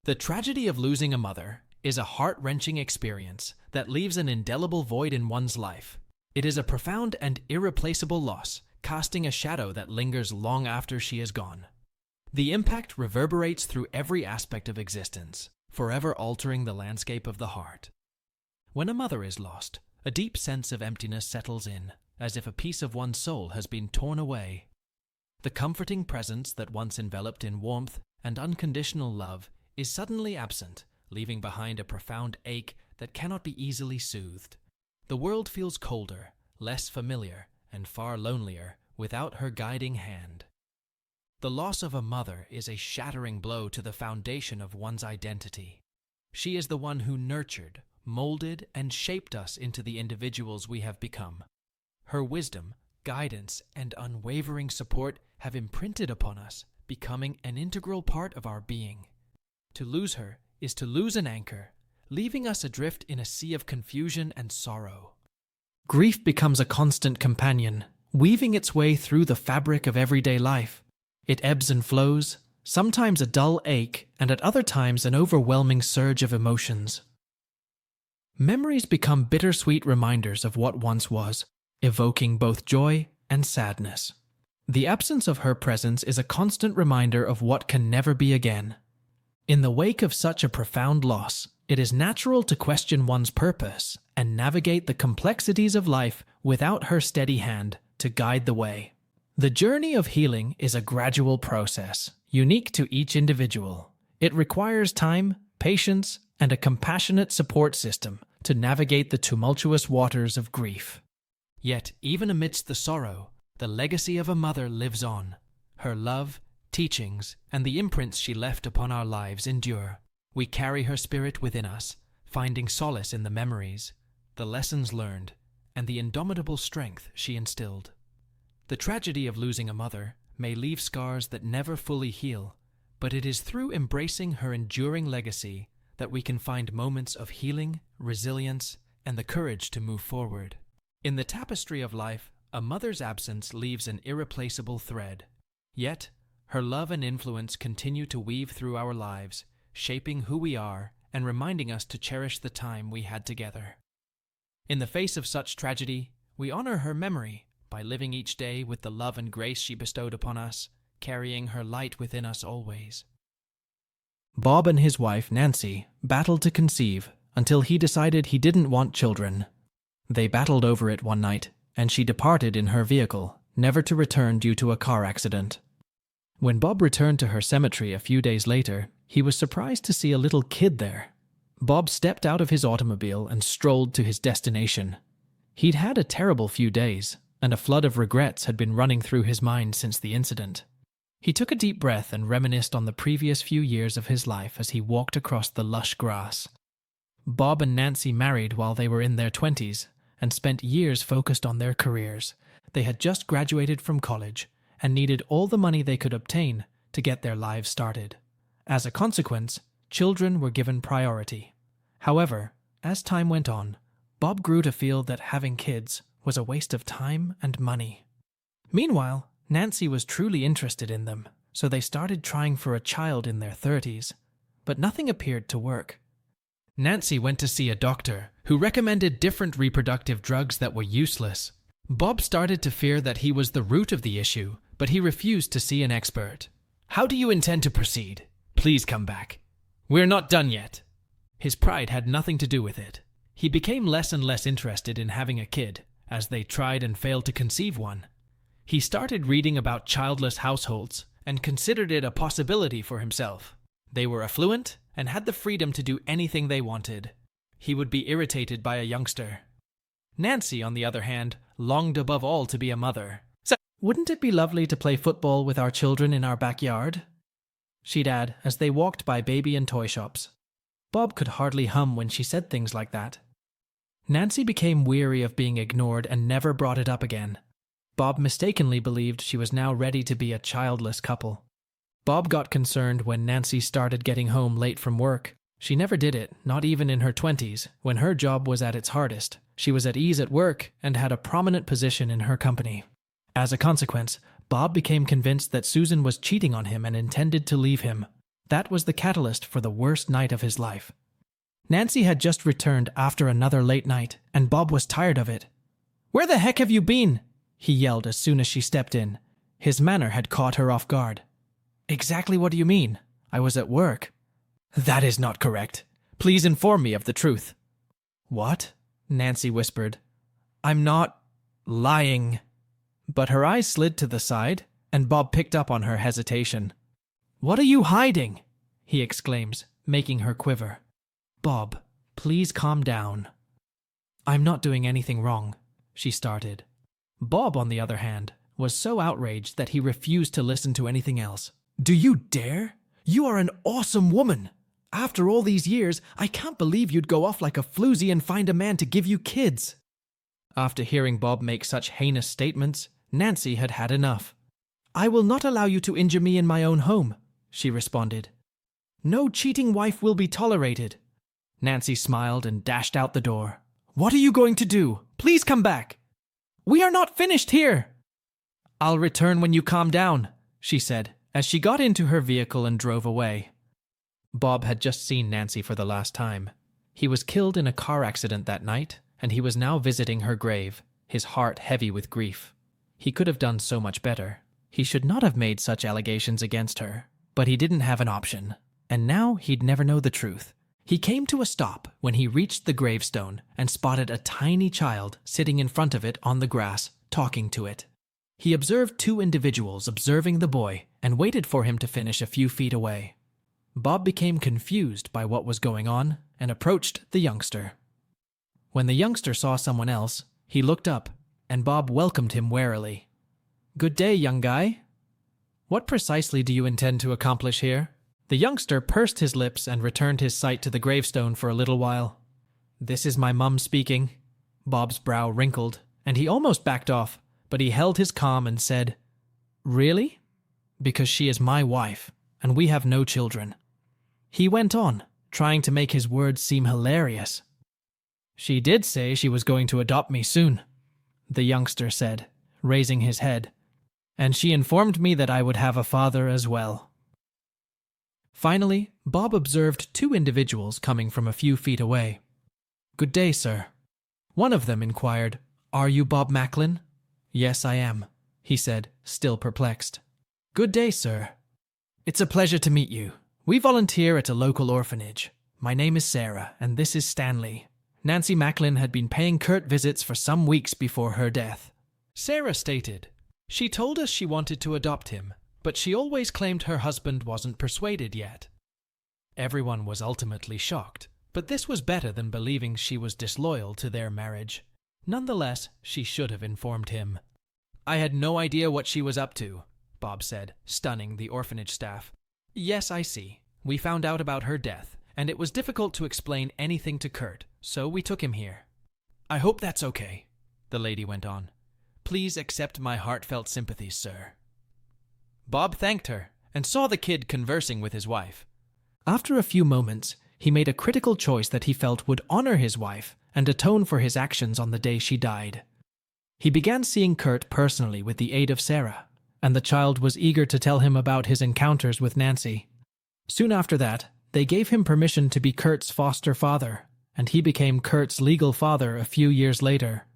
The tragedy of losing a mother is a heart-wrenching experience that leaves an indelible void in one's life. It is a profound and irreplaceable loss, casting a shadow that lingers long after she is gone. The impact reverberates through every aspect of existence, forever altering the landscape of the heart. When a mother is lost, a deep sense of emptiness settles in, as if a piece of one's soul has been torn away. The comforting presence that once enveloped in warmth and unconditional love is suddenly absent, leaving behind a profound ache that cannot be easily soothed. The world feels colder, less familiar, and far lonelier without her guiding hand. The loss of a mother is a shattering blow to the foundation of one's identity. She is the one who nurtured, molded, and shaped us into the individuals we have become. Her wisdom, guidance, and unwavering support have imprinted upon us, becoming an integral part of our being. To lose her is to lose an anchor, leaving us adrift in a sea of confusion and sorrow. Grief becomes a constant companion, weaving its way through the fabric of everyday life. It ebbs and flows, sometimes a dull ache, and at other times an overwhelming surge of emotions. Memories become bittersweet reminders of what once was, evoking both joy and sadness. The absence of her presence is a constant reminder of what can never be again. In the wake of such a profound loss, it is natural to question one's purpose and navigate the complexities of life without her steady hand to guide the way. The journey of healing is a gradual process, unique to each individual. It requires time, patience, and a compassionate support system to navigate the tumultuous waters of grief. Yet, even amidst the sorrow, the legacy of a mother lives on. Her love, teachings, and the imprints she left upon our lives endure. We carry her spirit within us, finding solace in the memories, the lessons learned, and the indomitable strength she instilled. The tragedy of losing a mother may leave scars that never fully heal, but it is through embracing her enduring legacy that we can find moments of healing, resilience, and the courage to move forward. In the tapestry of life, a mother's absence leaves an irreplaceable thread. Yet, her love and influence continue to weave through our lives, shaping who we are and reminding us to cherish the time we had together. In the face of such tragedy, we honor her memory by living each day with the love and grace she bestowed upon us, carrying her light within us always. Bob and his wife, Nancy, battled to conceive until he decided he didn't want children. They battled over it one night, and she departed in her vehicle, never to return due to a car accident. When Bob returned to her cemetery a few days later, he was surprised to see a little kid there. Bob stepped out of his automobile and strolled to his destination. He'd had a terrible few days, and a flood of regrets had been running through his mind since the incident. He took a deep breath and reminisced on the previous few years of his life as he walked across the lush grass. Bob and Nancy married while they were in their 20s and spent years focused on their careers. They had just graduated from college and needed all the money they could obtain to get their lives started. As a consequence, children were given priority. However, as time went on, Bob grew to feel that having kids was a waste of time and money. Meanwhile, Nancy was truly interested in them, so they started trying for a child in their 30s, but nothing appeared to work. Nancy went to see a doctor who recommended different reproductive drugs that were useless. Bob started to fear that he was the root of the issue, but he refused to see an expert. "How do you intend to proceed? Please come back. We're not done yet." His pride had nothing to do with it. He became less and less interested in having a kid, as they tried and failed to conceive one. He started reading about childless households and considered it a possibility for himself. They were affluent and had the freedom to do anything they wanted. He would be irritated by a youngster. Nancy, on the other hand, longed above all to be a mother. "So, wouldn't it be lovely to play football with our children in our backyard?" she'd add as they walked by baby and toy shops. Bob could hardly hum when she said things like that. Nancy became weary of being ignored and never brought it up again. Bob mistakenly believed she was now ready to be a childless couple. Bob got concerned when Nancy started getting home late from work. She never did it, not even in her 20s, when her job was at its hardest. She was at ease at work and had a prominent position in her company. As a consequence, Bob became convinced that Susan was cheating on him and intended to leave him. That was the catalyst for the worst night of his life. Nancy had just returned after another late night, and Bob was tired of it. "Where the heck have you been?" he yelled as soon as she stepped in. His manner had caught her off guard. "Exactly what do you mean? I was at work." "That is not correct. Please inform me of the truth." "What?" Nancy whispered. "I'm not lying." But her eyes slid to the side, and Bob picked up on her hesitation. "What are you hiding?" he exclaims, making her quiver. "Bob, please calm down." "I'm not doing anything wrong," she started. Bob, on the other hand, was so outraged that he refused to listen to anything else. "Do you dare? You are an awesome woman. After all these years, I can't believe you'd go off like a floozy and find a man to give you kids." After hearing Bob make such heinous statements, Nancy had had enough. "I will not allow you to injure me in my own home," she responded. "No cheating wife will be tolerated." Nancy smiled and dashed out the door. "What are you going to do? Please come back." "We are not finished here." "I'll return when you calm down," she said, as she got into her vehicle and drove away. Bob had just seen Nancy for the last time. He was killed in a car accident that night, and he was now visiting her grave, his heart heavy with grief. He could have done so much better. He should not have made such allegations against her, but he didn't have an option, and now he'd never know the truth. He came to a stop when he reached the gravestone and spotted a tiny child sitting in front of it on the grass, talking to it. He observed two individuals observing the boy and waited for him to finish a few feet away. Bob became confused by what was going on and approached the youngster. When the youngster saw someone else, he looked up, and Bob welcomed him warily. "Good day, young guy. What precisely do you intend to accomplish here?" The youngster pursed his lips and returned his sight to the gravestone for a little while. "This is my mum speaking." Bob's brow wrinkled, and he almost backed off, but he held his calm and said, "Really? Because she is my wife, and we have no children." He went on, trying to make his words seem hilarious. "She did say she was going to adopt me soon," the youngster said, raising his head, "and she informed me that I would have a father as well." Finally, Bob observed two individuals coming from a few feet away. "Good day, sir." One of them inquired, "Are you Bob Macklin?" "Yes, I am," he said, still perplexed. "Good day, sir. It's a pleasure to meet you. We volunteer at a local orphanage. My name is Sarah, and this is Stanley." Nancy Macklin had been paying Kurt visits for some weeks before her death. Sarah stated, "She told us she wanted to adopt him, but she always claimed her husband wasn't persuaded yet." Everyone was ultimately shocked, but this was better than believing she was disloyal to their marriage. Nonetheless, she should have informed him. "I had no idea what she was up to," Bob said, stunning the orphanage staff. "Yes, I see. We found out about her death, and it was difficult to explain anything to Kurt, so we took him here." "I hope that's okay," the lady went on. "Please accept my heartfelt sympathies, sir." Bob thanked her and saw the kid conversing with his wife. After a few moments, he made a critical choice that he felt would honor his wife and atone for his actions on the day she died. He began seeing Kurt personally with the aid of Sarah, and the child was eager to tell him about his encounters with Nancy. Soon after that, they gave him permission to be Kurt's foster father, and he became Kurt's legal father a few years later.